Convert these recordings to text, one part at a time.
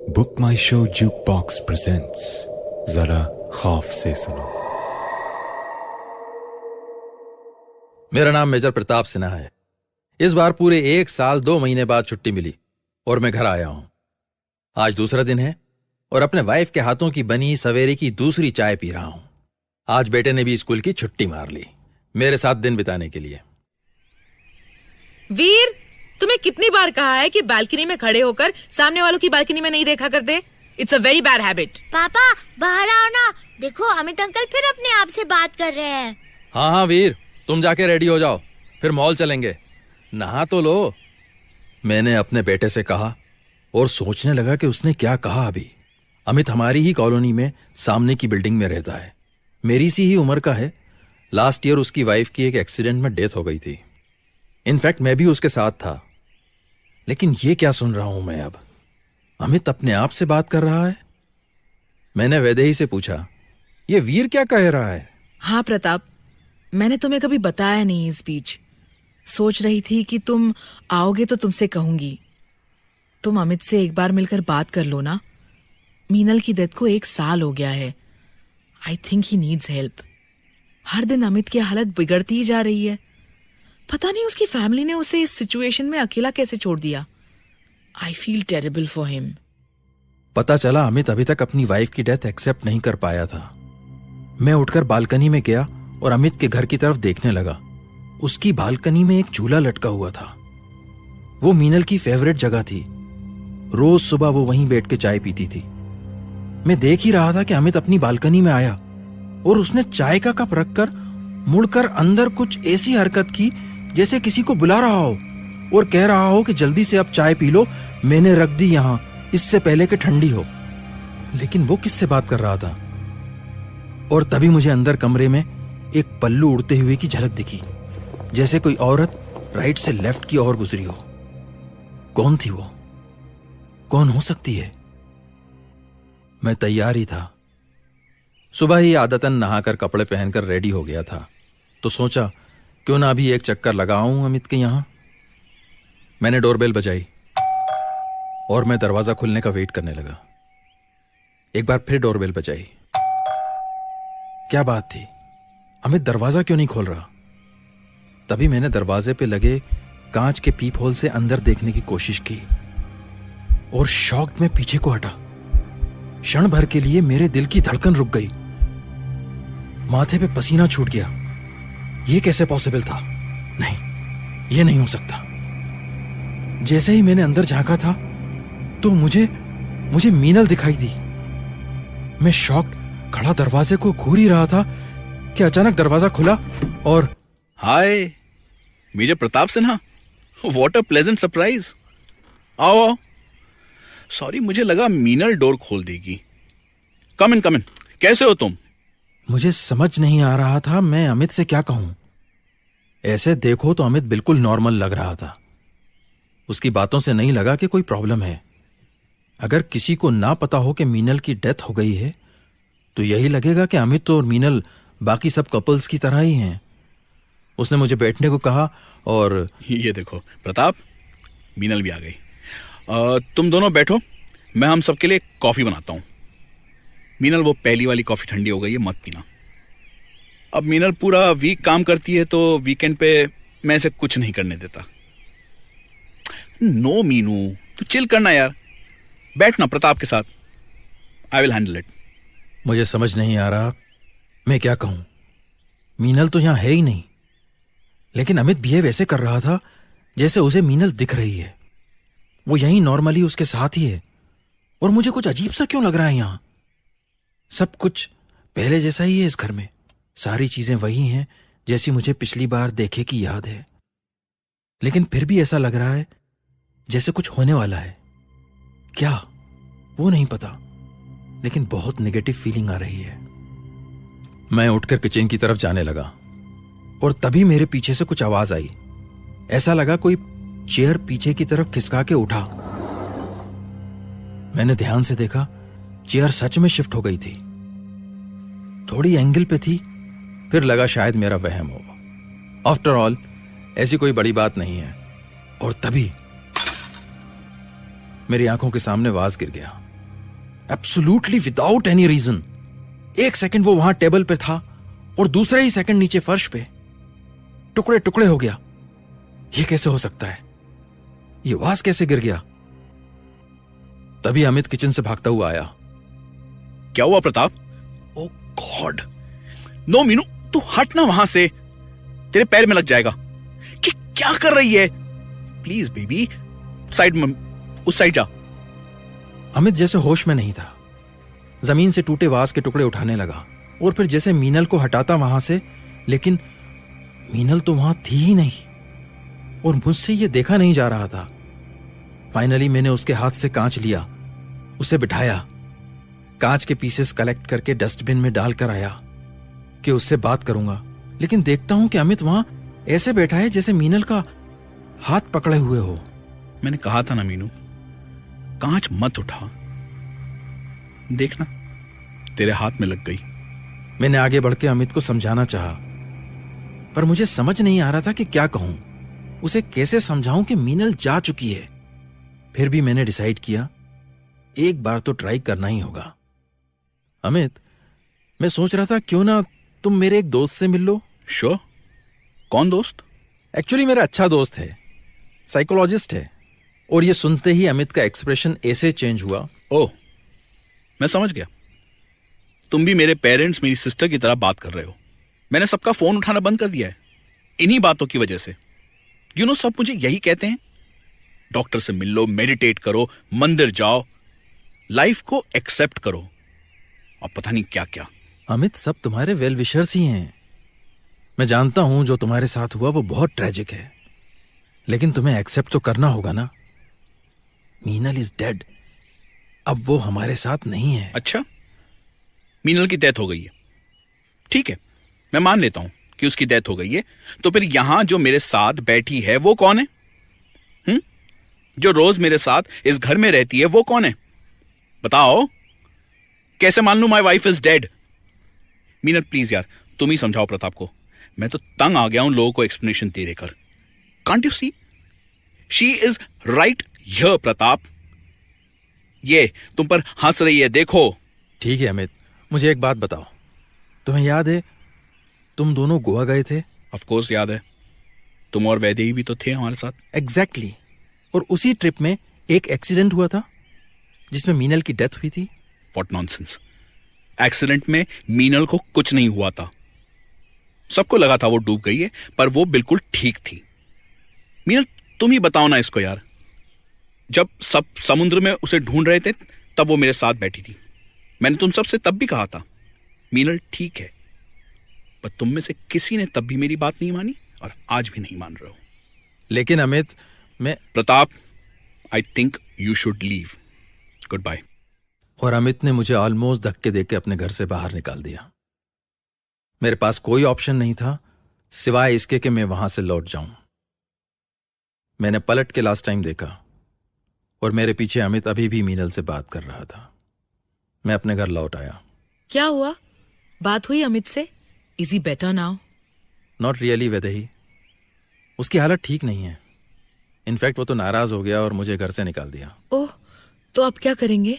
Book माई show जुक box presents जरा खौफ से सुनो। मेरा नाम मेजर प्रताप सिन्हा है। इस बार पूरे 1 साल 2 महीने बाद छुट्टी मिली और मैं घर आया हूं। आज दूसरा दिन है और अपने वाइफ के हाथों की बनी सवेरे की दूसरी चाय पी रहा हूं। आज बेटे ने भी स्कूल की छुट्टी मार ली मेरे साथ दिन बिताने के लिए। वीर, तुम्हें कितनी बार कहा है कि बालकनी में खड़े होकर सामने वालों की बालकनी में नहीं देखा करते। It's a very bad habit. पापा बाहर आओ ना, देखो अमित अंकल फिर अपने आप से बात कर रहे हैं। हाँ वीर, तुम जाके रेडी हो जाओ, फिर मॉल चलेंगे। नहा तो लो, मैंने अपने बेटे से कहा और सोचने लगा कि उसने क्या कहा। अभी अमित हमारी ही कॉलोनी में सामने की बिल्डिंग में रहता है, मेरी सी ही उम्र का है। लास्ट ईयर उसकी वाइफ की एक एक्सीडेंट में डेथ हो गई थी। इनफैक्ट मैं भी उसके साथ था। लेकिन ये क्या सुन रहा हूं मैं अब? अमित अपने आप से बात कर रहा है। मैंने वैदेही से पूछा, ये वीर क्या कह रहा है? हाँ प्रताप, मैंने तुम्हें कभी बताया नहीं इस बीच। सोच रही थी कि तुम आओगे तो तुमसे कहूंगी। तुम अमित से एक बार मिलकर बात कर लो ना। मीनल की डेथ को 1 साल हो गया है। I think he needs help. हर दिन अमित की हालत बिगड़ती ही जा रही है। पता नहीं उसकी फैमिली ने उसे इस सिचुएशन में अकेला कैसे छोड़ दिया। I feel terrible for him. पता चला अमित अभी तक अपनी वाइफ की डेथ एक्सेप्ट नहीं कर पाया था। मैं उठकर बालकनी में गया और अमित के घर की तरफ देखने लगा। उसकी बालकनी में एक झूला लटका हुआ था। वो मीनल की फेवरेट जगह थी। रोज सुबह वो वहीं बैठ के चाय पीती थी। मैं देख ही रहा था कि अमित अपनी बालकनी में आया और उसने चाय का कप रखकर मुड़कर अंदर कुछ ऐसी हरकत की जैसे किसी को बुला रहा हो और कह रहा हो कि जल्दी से अब चाय पी लो, मैंने रख दी यहां इससे पहले कि ठंडी हो। लेकिन वो किससे बात कर रहा था? और तभी मुझे अंदर कमरे में एक पल्लू उड़ते हुए की झलक दिखी, जैसे कोई औरत राइट से लेफ्ट की ओर गुजरी हो। कौन थी वो? कौन हो सकती है? मैं तैयार ही था। सुबह ही आदतन नहाकर कपड़े पहनकर रेडी हो गया था, तो सोचा क्यों ना अभी एक चक्कर लगाऊं अमित के यहां। मैंने डोरबेल बजाई और मैं दरवाजा खुलने का वेट करने लगा। एक बार फिर डोरबेल बजाई। क्या बात थी? अमित दरवाजा क्यों नहीं खोल रहा? तभी मैंने दरवाजे पे लगे कांच के पीप होल से अंदर देखने की कोशिश की और शॉक्ड में पीछे को हटा। क्षण भर के लिए मेरे दिल की धड़कन रुक गई। माथे पे पसीना छूट गया। ये कैसे पॉसिबल था? नहीं, ये नहीं हो सकता। जैसे ही मैंने अंदर झांका था तो मुझे मीनल दिखाई दी। मैं शॉक्ड खड़ा दरवाजे को घूर ही रहा था कि अचानक दरवाजा खुला और hi major Pratap Sinha, what a pleasant surprise. आओ आओ। सॉरी, मुझे लगा मीनल डोर खोल देगी। कम इन। कैसे हो तुम? मुझे समझ नहीं आ रहा था मैं अमित से क्या कहूं। ऐसे देखो तो अमित बिल्कुल नॉर्मल लग रहा था। उसकी बातों से नहीं लगा कि कोई प्रॉब्लम है। अगर किसी को ना पता हो कि मीनल की डेथ हो गई है तो यही लगेगा कि अमित और मीनल बाकी सब कपल्स की तरह ही हैं। उसने मुझे बैठने को कहा और ये देखो प्रताप, मीनल भी आ गई। तुम दोनों बैठो, मैं हम सबके लिए कॉफी बनाता हूं। मीनल, वो पहली वाली कॉफी ठंडी हो गई है, मत पीना। अब मीनल पूरा वीक काम करती है तो वीकेंड पे मैं इसे कुछ नहीं करने देता। नो मीनू, तू चिल करना यार। बैठना प्रताप के साथ। I will handle it. मुझे समझ नहीं आ रहा मैं क्या कहूं। मीनल तो यहां है ही नहीं, लेकिन अमित बिहेव ऐसे कर रहा था जैसे उसे मीनल दिख रही है। वो यहीं नॉर्मली उसके साथ ही है और मुझे कुछ अजीब सा क्यों लग रहा है। यहां सब कुछ पहले जैसा ही है। इस घर में सारी चीजें वही हैं जैसी मुझे पिछली बार देखे की याद है, लेकिन फिर भी ऐसा लग रहा है जैसे कुछ होने वाला है। क्या, वो नहीं पता, लेकिन बहुत नेगेटिव फीलिंग आ रही है। मैं उठकर किचन की तरफ जाने लगा और तभी मेरे पीछे से कुछ आवाज आई। ऐसा लगा कोई चेयर पीछे की तरफ खिसका के उठा। मैंने ध्यान से देखा, चेयर सच में शिफ्ट हो गई थी। थोड़ी एंगल पे थी, फिर लगा शायद मेरा वहम हो। आफ्टर ऑल ऐसी कोई बड़ी बात नहीं है। और तभी मेरी आंखों के सामने वाज गिर गया। Absolutely without any reason. एक सेकंड वो वहां टेबल पे था और दूसरे ही सेकंड नीचे फर्श पे टुकड़े टुकड़े हो गया। ये कैसे हो सकता है? ये वास कैसे गिर गया? तभी अमित किचन से भागता हुआ आया। क्या हुआ प्रताप? ओ गॉड, नो मीनू, तू हट ना वहां से, तेरे पैर में लग जाएगा। कि क्या कर रही है? प्लीज बेबी, साइड में, उस साइड जा। अमित जैसे होश में नहीं था, जमीन से टूटे वास के टुकड़े उठाने लगा और फिर जैसे मीनल को हटाता वहां से, लेकिन मीनल तो वहां थी ही नहीं और मुझसे ये देखा नहीं जा रहा था। फाइनली मैंने उसके हाथ से कांच लिया, उसे बिठाया, कांच के पीसेस कलेक्ट करके डस्टबिन में डालकर आया कि उससे बात करूंगा, लेकिन देखता हूं कि अमित वहां ऐसे बैठा है जैसे मीनल का हाथ पकड़े हुए हो। मैंने कहा था ना मीनू, कांच मत उठा, देखना तेरे हाथ में लग गई। मैंने आगे बढ़ के अमित को समझाना चाहा, पर मुझे समझ नहीं आ रहा था कि क्या कहूं, उसे कैसे समझाऊं कि मीनल जा चुकी है। फिर भी मैंने डिसाइड किया एक बार तो ट्राई करना ही होगा। अमित, मैं सोच रहा था क्यों ना तुम मेरे एक दोस्त से मिल लो। श्योर। कौन दोस्त? एक्चुअली मेरा अच्छा दोस्त है, साइकोलॉजिस्ट है। और ये सुनते ही अमित का एक्सप्रेशन ऐसे चेंज हुआ। ओह, मैं समझ गया, तुम भी मेरे पेरेंट्स, मेरी सिस्टर की तरह बात कर रहे हो। मैंने सबका फोन उठाना बंद कर दिया है इन्हीं बातों की वजह से। यू नो, सब मुझे यही कहते हैं, डॉक्टर से मिल लो, मेडिटेट करो, मंदिर जाओ, लाइफ को एक्सेप्ट करो, और पता नहीं क्या क्या। अमित, सब तुम्हारे वेल विशर्स ही हैं। मैं जानता हूं जो तुम्हारे साथ हुआ वो बहुत ट्रेजिक है, लेकिन तुम्हें एक्सेप्ट तो करना होगा ना। मीनल इज डेड, अब वो हमारे साथ नहीं है। अच्छा, मीनल की डेथ हो गई है, ठीक है, मैं मान लेता हूं कि उसकी डेथ हो गई है। तो फिर यहां जो मेरे साथ बैठी है वो कौन है? जो रोज मेरे साथ इस घर में रहती है वो कौन है? बताओ, कैसे मान लूं my wife is dead? Meenal please यार, तुम ही समझाओ प्रताप को, मैं तो तंग आ गया हूं लोगों को एक्सप्लेनेशन दे देकर। Can't you see, she is right here Pratap. ये तुम पर हंस रही है, देखो। ठीक है अमित, मुझे एक बात बताओ, तुम्हें याद है तुम दोनों गोवा गए थे? ऑफ कोर्स याद है, तुम और वैदेही भी तो थे हमारे साथ। एग्जैक्टली। और उसी ट्रिप में एक एक्सीडेंट हुआ था जिसमें मीनल की डेथ हुई थी। व्हाट नॉनसेंस, एक्सीडेंट में मीनल को कुछ नहीं हुआ था। सबको लगा था वो डूब गई है, पर वो बिल्कुल ठीक थी। मीनल, तुम ही बताओ ना इसको यार, जब सब समुद्र में उसे ढूंढ रहे थे तब वो मेरे साथ बैठी थी। मैंने तुम सबसे तब भी कहा था मीनल ठीक है, पर तुम में से किसी ने तब भी मेरी बात नहीं मानी और आज भी नहीं मान रहे हो। लेकिन अमित, मैं Pratap, I think you should leave. Good bye. और अमित ने मुझे ऑलमोस्ट धक्के देके अपने घर से बाहर निकाल दिया। मेरे पास कोई ऑप्शन नहीं था सिवाय इसके कि मैं वहां से लौट जाऊं। मैंने पलट के लास्ट टाइम देखा और मेरे पीछे अमित अभी भी मीनल से बात कर रहा था। मैं अपने घर लौट आया। क्या हुआ? बात हुई अमित से? Is he better now? Not really Vaidehi, उसकी हालत ठीक नहीं है। इनफैक्ट वो तो नाराज हो गया और मुझे घर से निकाल दिया। ओह, तो अब क्या करेंगे?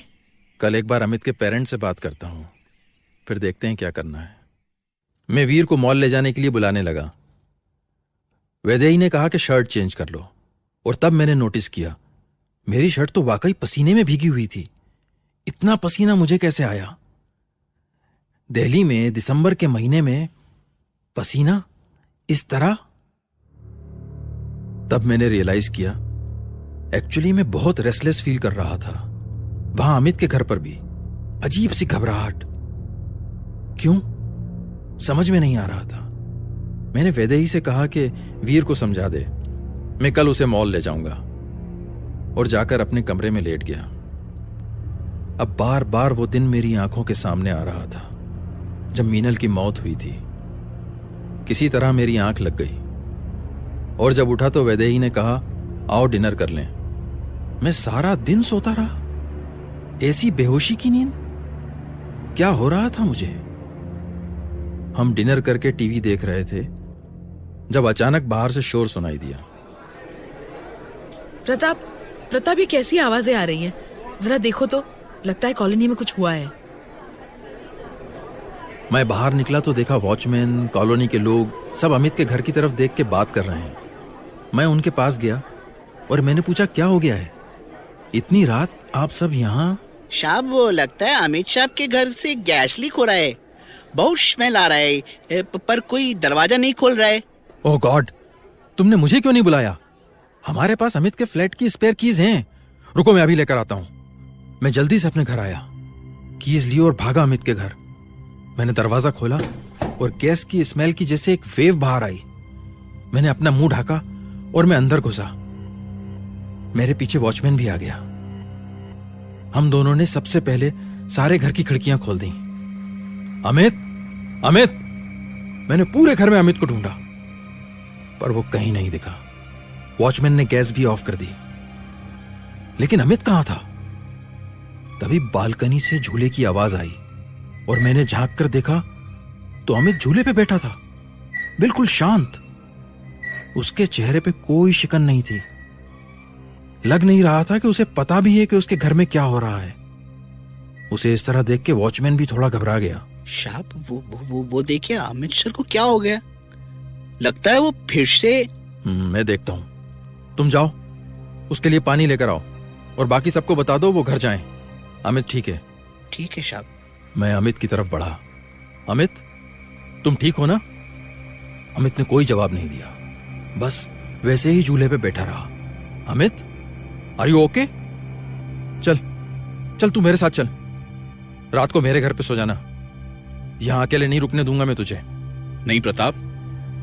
कल एक बार अमित के पेरेंट्स से बात करता हूं, फिर देखते हैं क्या करना है। मैं वीर को मॉल ले जाने के लिए बुलाने लगा। वैदेही ने कहा कि शर्ट चेंज कर लो, और तब मैंने नोटिस किया मेरी शर्ट तो वाकई पसीने में भीगी हुई थी। इतना पसीना मुझे कैसे आया? दिल्ली में दिसंबर के महीने में पसीना इस तरह? तब मैंने रियलाइज किया एक्चुअली मैं बहुत रेस्टलेस फील कर रहा था। वहां अमित के घर पर भी अजीब सी घबराहट। क्यों, समझ में नहीं आ रहा था। मैंने वैदेही से कहा कि वीर को समझा दे, मैं कल उसे मॉल ले जाऊंगा, और जाकर अपने कमरे में लेट गया। अब बार बार वो दिन मेरी आंखों के सामने आ रहा था जब मीनल की मौत हुई थी। किसी तरह मेरी आंख लग गई, और जब उठा तो वैदेही ने कहा आओ डिनर कर लें। मैं सारा दिन सोता रहा, ऐसी बेहोशी की नींद। क्या हो रहा था मुझे? हम डिनर करके टीवी देख रहे थे जब अचानक बाहर से शोर सुनाई दिया। प्रताप, प्रताप, ये कैसी आवाजें आ रही हैं? जरा देखो तो। लगता है कॉलोनी में कुछ हुआ है। मैं बाहर निकला तो देखा वॉचमैन, कॉलोनी के लोग सब अमित के घर की तरफ देख के बात कर रहे हैं। मैं उनके पास गया और मैंने पूछा क्या हो गया है, इतनी रात आप सब यहाँ? साहब वो लगता है अमित साहब के घर से गैस लीक हो रहा है, बहुत स्मेल आ रहा है, पर कोई दरवाजा नहीं खोल रहा है। ओह गॉड, तुमने मुझे क्यों नहीं बुलाया? हमारे पास अमित के फ्लैट की स्पेयर कीज हैं। रुको मैं अभी लेकर आता हूं। मैं जल्दी से अपने घर आया, कीज ली और भागा अमित के घर। मैंने दरवाजा खोला और गैस की स्मेल की जैसे एक वेव बाहर आई। मैंने अपना मुंह ढाका और मैं अंदर घुसा। मेरे पीछे वॉचमैन भी आ गया। हम दोनों ने सबसे पहले सारे घर की खिड़कियां खोल दी। अमित, अमित! मैंने पूरे घर में अमित को ढूंढा, पर वो कहीं नहीं दिखा। वॉचमैन ने गैस भी ऑफ कर दी, लेकिन अमित कहां था? तभी बालकनी से झूले की आवाज आई और मैंने झांक कर देखा तो अमित झूले पे बैठा था, बिल्कुल शांत। उसके चेहरे पे कोई शिकन नहीं थी। लग नहीं रहा था कि उसे पता भी है कि उसके घर में क्या हो रहा है। उसे इस तरह देख के वॉचमैन भी थोड़ा घबरा गया। साहब वो देखिए, अमित सर को क्या हो गया? लगता है वो फिर से। मैं देखता हूं, तुम जाओ उसके लिए पानी लेकर आओ और बाकी सबको बता दो वो घर जाएं। अमित ठीक है? ठीक है साहब। मैं अमित की तरफ बढ़ा। अमित, तुम ठीक हो ना? अमित ने कोई जवाब नहीं दिया, बस वैसे ही झूले पे बैठा रहा। Amit, are you okay? चल चल तू मेरे साथ चल, रात को मेरे घर पे सो जाना। यहां अकेले नहीं रुकने दूंगा मैं तुझे। नहीं प्रताप,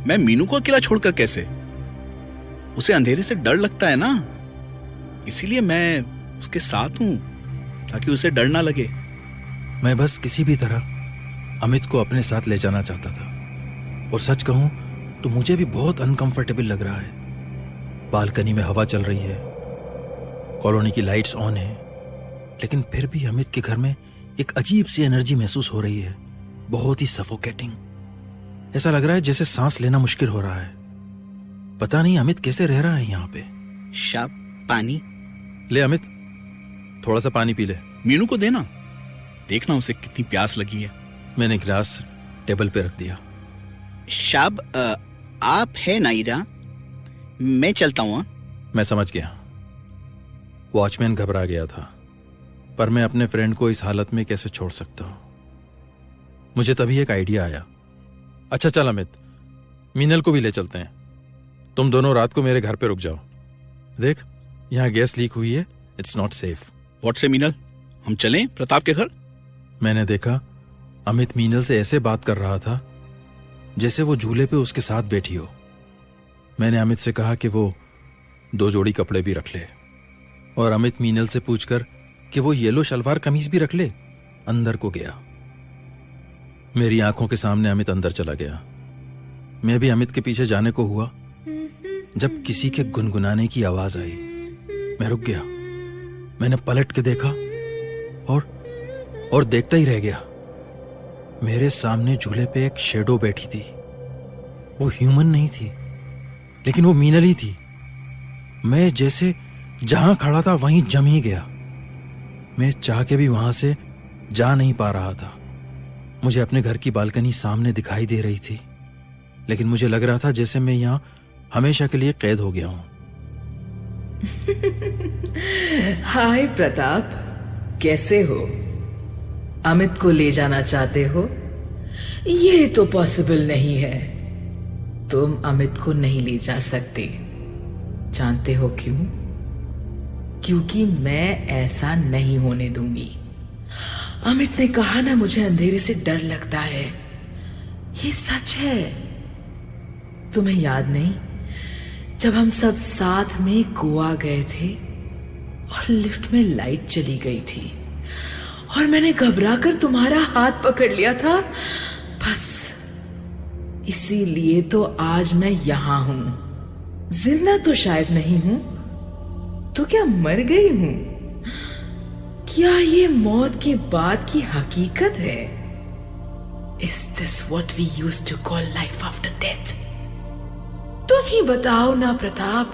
मैं मीनू को अकेला छोड़कर कैसे? उसे अंधेरे से डर लगता है ना, इसीलिए मैं उसके साथ हूं ताकि उसे डर ना लगे। मैं बस किसी भी तरह अमित को अपने साथ ले जाना चाहता था। और सच कहूं तो मुझे भी बहुत अनकंफर्टेबल लग रहा है। बालकनी में हवा चल रही है, कॉलोनी की लाइट्स ऑन है, लेकिन फिर भी अमित के घर में एक अजीब सी एनर्जी महसूस हो रही है, बहुत ही सफोकेटिंग। ऐसा लग रहा है जैसे सांस लेना मुश्किल हो रहा है। पता नहीं अमित कैसे रह रहा है यहाँ पे। साहब पानी ले अमित, थोड़ा सा पानी पी ले। मीनू को देना, देखना उसे कितनी प्यास लगी है। मैंने गिलास टेबल पे रख दिया। साहब आप है ना इधर, मैं चलता हूँ। मैं समझ गया। वॉचमैन घबरा गया था, पर मैं अपने फ्रेंड को इस हालत में कैसे छोड़ सकता हूं। मुझे तभी एक आइडिया आया। अच्छा चल अमित, मीनल को भी ले चलते हैं। तुम दोनों रात को मेरे घर पे रुक जाओ। देख, यहां गैस लीक हुई है, इट्स नॉट सेफ। व्हाट से मीनल, हम चलें प्रताप के घर? मैंने देखा अमित मीनल से ऐसे बात कर रहा था जैसे वो झूले पे उसके साथ बैठी हो। मैंने अमित से कहा कि वो 2 जोड़ी कपड़े भी रख ले, और अमित मीनल से पूछकर कि वो येलो शलवार कमीज भी रख ले, अंदर को गया। मेरी आंखों के सामने अमित अंदर चला गया। मैं भी अमित के पीछे जाने को हुआ जब किसी के गुनगुनाने की आवाज आई। मैं रुक गया। मैंने पलट के देखा और देखता ही रह गया। मेरे सामने झूले पे एक शेडो बैठी थी। वो ह्यूमन नहीं थी, लेकिन वो मीनल ही थी। मैं जैसे जहां खड़ा था वहीं जम ही गया। मैं चाह के भी वहां से जा नहीं पा रहा था। मुझे अपने घर की बालकनी सामने दिखाई दे रही थी, लेकिन मुझे लग रहा था जैसे मैं यहां हमेशा के लिए कैद हो गया हूं। हाय प्रताप, कैसे हो? अमित को ले जाना चाहते हो? ये तो पॉसिबल नहीं है। तुम अमित को नहीं ले जा सकते। जानते हो क्यों? क्योंकि मैं ऐसा नहीं होने दूंगी। अमित ने कहा ना, मुझे अंधेरे से डर लगता है। ये सच है। तुम्हें याद नहीं, जब हम सब साथ में गोवा गए थे और लिफ्ट में लाइट चली गई थी और मैंने घबराकर तुम्हारा हाथ पकड़ लिया था? बस इसीलिए तो आज मैं यहां हूं। जिंदा तो शायद नहीं हूं, तो क्या मर गई हूं? क्या ये मौत के बाद की हकीकत है? Is this what we used to call life after death? तुम ही बताओ ना प्रताप,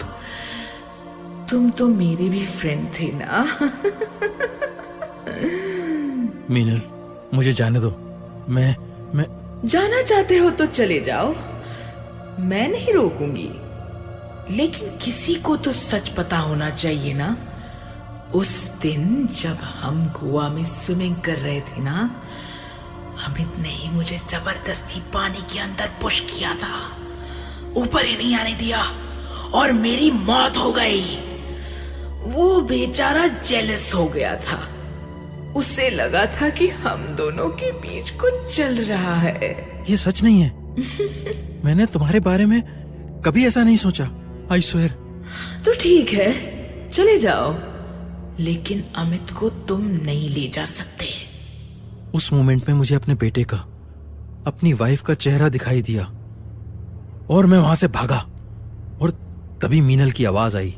तुम तो मेरे भी फ्रेंड थे ना? मीनल, मुझे जाने दो। मैं जाना चाहते हो तो चले जाओ, मैं नहीं रोकूंगी। लेकिन किसी को तो सच पता होना चाहिए ना। उस दिन जब हम गोवा में स्विमिंग कर रहे थे ना, अमित ने ही मुझे जबरदस्ती पानी के अंदर पुश किया था, ऊपर ही नहीं आने दिया और मेरी मौत हो गई। वो बेचारा जेलस हो गया था, उसे लगा था कि हम दोनों के बीच कुछ चल रहा है। ये सच नहीं है। मैंने तुम्हारे बारे में कभी ऐसा नहीं सोचा, आई स्वेयर। तो ठीक है, चले जाओ, लेकिन अमित को तुम नहीं ले जा सकते। उस मोमेंट में मुझे अपने बेटे का, अपनी वाइफ का चेहरा दिखाई दिया और मैं वहां से भागा और तभी मीनल की आवाज आई।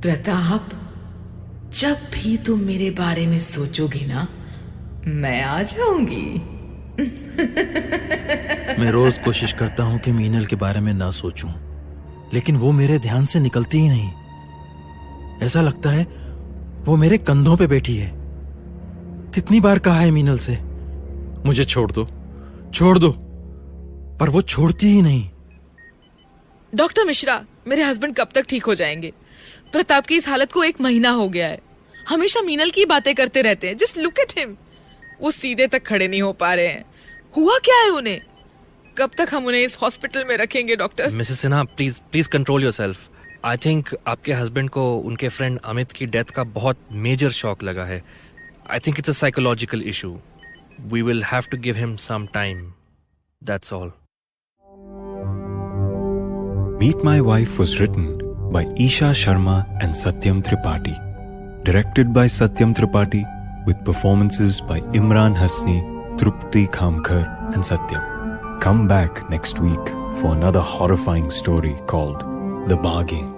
प्रताप, जब भी तुम मेरे बारे में सोचोगे ना, मैं आ जाऊंगी। मैं रोज कोशिश करता हूं कि मीनल के बारे में ना सोचूं, लेकिन वो मेरे ध्यान से निकलती ही नहीं। ऐसा लगता है वो मेरे कंधों पे बैठी है। कितनी बार कहा है मीनल से, मुझे छोड़ दो, छोड़ दो, पर वो छोड़ती ही नहीं। डॉक्टर मिश्रा, मेरे हस्बैंड कब तक ठीक हो जाएंगे? प्रताप की इस हालत को 1 महीना हो गया है। हमेशा मीनल की बातें करते रहते हैं। Just look at him. वो सीधे तक खड़े नहीं हो पा रहे हैं। हुआ क्या है उन्हें? कब तक हम उन्हें इस हॉस्पिटल में रखेंगे doctor? Mrs Sinha, please control yourself. I think आपके हस्बैंड को उनके फ्रेंड अमित की डेथ का बहुत मेजर शॉक लगा है। I think it's a psychological issue. We will have to give him some time, that's all. Meet My Wife was written by Isha Sharma and Satyam Tripathi. Directed by Satyam Tripathi with performances by Imran Hasni, Trupti Khamkar and Satyam. Come back next week for another horrifying story called The Bargain.